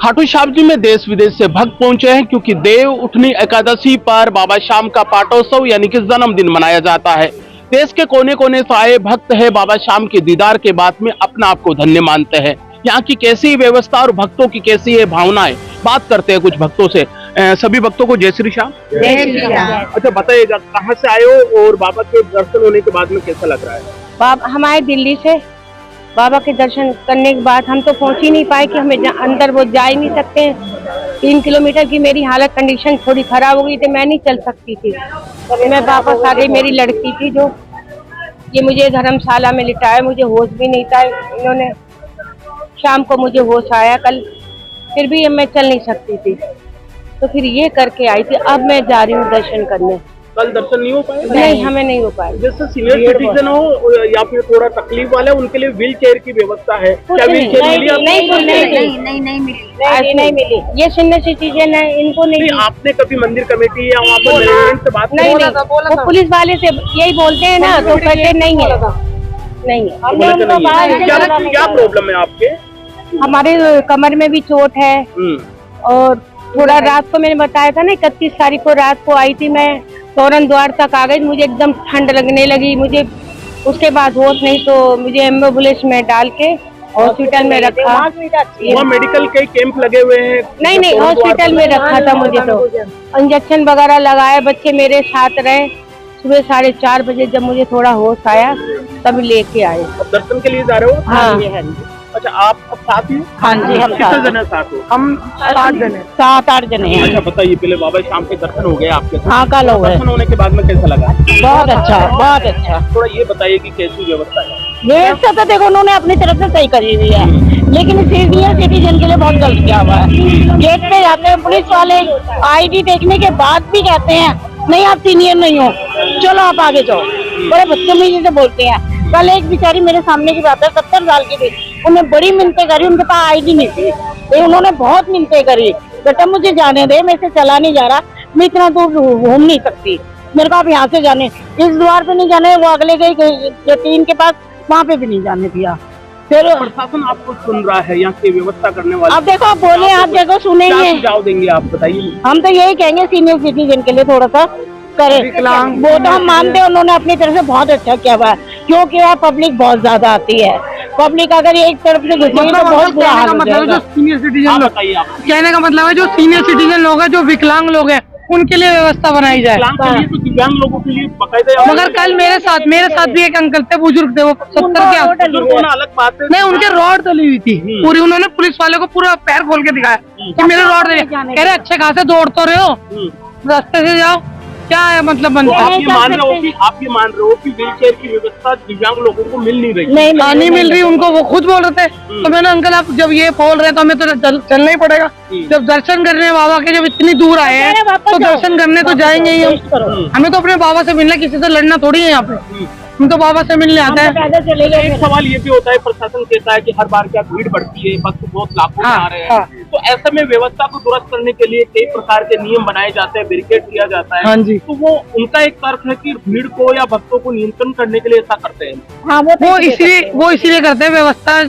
खाटू श्याम जी में देश विदेश से भक्त पहुंचे हैं क्योंकि देव उठनी एकादशी पर बाबा श्याम का पाटोत्सव यानी कि जन्मदिन मनाया जाता है। देश के कोने कोने से आए भक्त है बाबा श्याम के दीदार के बाद में अपना आप को धन्य मानते हैं। यहाँ की कैसी व्यवस्था और भक्तों की कैसी है भावनाएं, बात करते हैं कुछ भक्तों से। सभी भक्तों को जय श्री श्याम। अच्छा बताइएगा, कहाँ से आए हो और बाबा के दर्शन होने के बाद में कैसा लग रहा है? बाबा हम आए दिल्ली से, बाबा के दर्शन करने के बाद हम तो पहुंच ही नहीं पाए कि हमें अंदर वो जा ही नहीं सकते। 3 किलोमीटर की मेरी हालत कंडीशन थोड़ी खराब हो गई थी, मैं नहीं चल सकती थी। मैं वापस आ गई। मेरी लड़की थी जो ये मुझे धर्मशाला में लिटाया, मुझे होश भी नहीं था। इन्होंने शाम को मुझे होश आया कल, फिर भी मैं चल नहीं सकती थी, तो फिर ये करके आई थी। अब मैं जा रही हूँ दर्शन करने। कल दर्शन नहीं हो पाए? नहीं, हमें नहीं हो पाया। जैसे सीनियर सिटीजन हो या फिर थोड़ा तकलीफ वाले, उनके लिए व्हील चेयर की व्यवस्था है, क्या व्हील चेयर मिली? नहीं मिली। ये सीनियर सिटीजन है, इनको नहीं। आपने कभी मंदिर कमेटी या वहाँ पर मैनेजमेंट से बात नहीं, वो पुलिस वाले से यही बोलते हैं ना, तो कहते नहीं है। क्या प्रॉब्लम है आपके? हमारे कमर में भी चोट है और थोड़ा रात को मैंने बताया था ना, 31 तारीख को रात को आई थी मैं, फौरन द्वार तक आ गई। मुझे एकदम ठंड लगने लगी, मुझे उसके बाद होश नहीं, तो मुझे एम्बुलेंस में डाल के हॉस्पिटल में रखा। वहाँ मेडिकल के कैंप लगे हुए हैं? नहीं, हॉस्पिटल में रखा था मुझे, तो इंजेक्शन वगैरह लगाए। बच्चे मेरे साथ रहे। सुबह 4:30 बजे जब मुझे थोड़ा होश आया तब लेके आए। दर्शन के लिए जा रहे हो? हाँ। अच्छा, आप अब साथ ही? हाँ जी, हम कितने जने साथ हो? हम 7-8 जने हैं। अच्छा बताइए, पहले बाबा श्याम के दर्शन हो गए आपके साथ? हाँ, कल हो गए। दर्शन होने के बाद में कैसा लगा? बहुत अच्छा। थोड़ा ये बताइए कि कैसी व्यवस्था है? व्यवस्था तो देखो उन्होंने अपनी तरफ से सही करी हुई है, लेकिन सीनियर सिटीजन के लिए बहुत गलत किया हुआ है। गेट पे जाते हैं पुलिस वाले, ID देखने के बाद भी कहते हैं नहीं आप सीनियर नहीं हो, चलो आप आगे जाओ। बड़े बदतमीजी से बोलते हैं। कल एक बेचारी मेरे सामने की बात है, 70 साल की थी, उन्हें बड़ी मिन्नतें करी, उनके पास ID नहीं थी, लेकिन उन्होंने बहुत मिन्नतें करी, बेटा मुझे जाने दे, मैं से चला नहीं जा रहा, मैं इतना दूर घूम नहीं सकती, मेरे को आप यहाँ से जाने, इस द्वार पे नहीं जाने, वो अगले गई यतीम के पास, वहाँ पे भी नहीं जाने दिया। फिर प्रशासन आपको सुन रहा है, यहाँ की व्यवस्था करने वाले? अब देखो आप बोले, आप देखो सुनेंगे, सुझाव देंगे आप बताइए? हम तो यही कहेंगे सीनियर सिटीजन के लिए थोड़ा सा करे, वो तो हम मानते हैं, उन्होंने अपनी तरफ से बहुत अच्छा किया हुआ है, क्योंकि यार पब्लिक बहुत ज्यादा आती है। पब्लिक अगर एक तरफ से घुसेगी तो बहुत बुरा हाल हो जाएगा। जो सीनियर सिटीजन लोग, कहने का मतलब है जो सीनियर सिटीजन लोग हैं, जो विकलांग लोग हैं, उनके लिए व्यवस्था बनाई जाए। तो दिव्यांग लोगों के लिए बकायदा। मगर कल मेरे साथ भी एक अंकल थे, बुजुर्ग थे, वो 70 के अलग बात है। नहीं, उनके रॉड तली हुई थी पूरी, उन्होंने पुलिस वाले को पूरा पैर खोल के दिखाया कि मेरे रॉड दे। कह रहे अच्छे खासे दौड़ तो रहे हो, रास्ते से जाओ, क्या है मतलब बनता है? आप ये मान रहे हो कि व्हील चेयर की व्यवस्था दिव्यांग लोगों को मिल नहीं रही? नहीं मिल रही उनको, वो खुद बोल रहे थे। तो मैंने अंकल आप जब ये बोल रहे हैं तो हमें तो चलना ही पड़ेगा। जब दर्शन करने बाबा के जब इतनी दूर आए हैं तो दर्शन करने तो जाएंगे ही हम। हमें तो अपने बाबा से मिलना, किसी से लड़ना थोड़ी है यहाँ पे, हम तो बाबा से मिलने आते हैं। एक सवाल ये भी होता है, प्रशासन कहता है कि हर बार क्या भीड़ बढ़ती है, भक्त बहुत लाखों में आ रहे हैं, तो ऐसे में व्यवस्था को दुरुस्त करने के लिए कई प्रकार के नियम बनाए जाते हैं, बैरिकेड किया जाता है। हाँ जी। तो वो उनका एक तर्क है कि भीड़ को या भक्तों को नियंत्रण करने के लिए ऐसा करते हैं। हाँ, वो इसीलिए करते हैं, व्यवस्था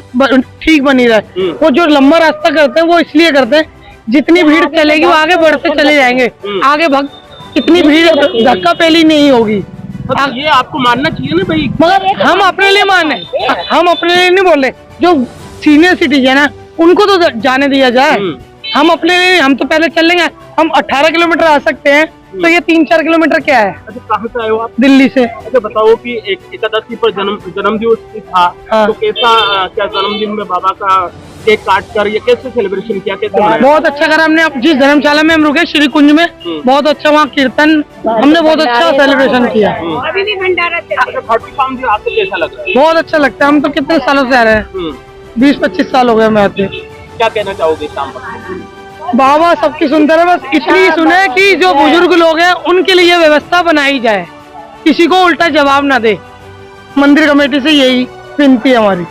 ठीक बनी रहे। वो जो लंबा रास्ता करते हैं वो इसलिए करते हैं, जितनी भीड़ चलेगी वो आगे बढ़ते चले जाएंगे, आगे भक्त इतनी भीड़ धक्का पहली नहीं होगी। ये आपको मानना चाहिए ना भाई। मगर हम अपने लिए माने, हम अपने लिए नहीं बोल रहे, जो सीनियर सिटीजन है उनको तो जाने दिया जाए। हम अपने लिए, हम तो पहले चल लेंगे, हम 18 किलोमीटर आ सकते हैं, तो ये 3-4 किलोमीटर क्या है? अच्छा, कहाँ से आए हो आप? दिल्ली से। अच्छा बताओ कि एकादशी पर जन्मदिन था, तो कैसा क्या जन्मदिन में बाबा का केक काट कर ये कैसे सेलिब्रेशन किया, कैसे मनाया? बहुत अच्छा करा हमने। जिस धर्मशाला में हम रुके श्री कुंज में, बहुत अच्छा वहाँ कीर्तन, हमने बहुत अच्छा सेलिब्रेशन किया। अभी भी भंडारा चल रहा है। खाटू श्याम जी आपको कैसा लग रहा है? बहुत अच्छा लगता है, हम तो कितने सालों से आ रहे हैं, 20-25 साल हो गए मैं आते। क्या कहना चाहोगे शाम पर? बाबा सबकी सुनते रहे, बस इतनी सुने कि जो बुजुर्ग लोग हैं उनके लिए व्यवस्था बनाई जाए, किसी को उल्टा जवाब ना दे। मंदिर कमेटी से यही विनती है हमारी।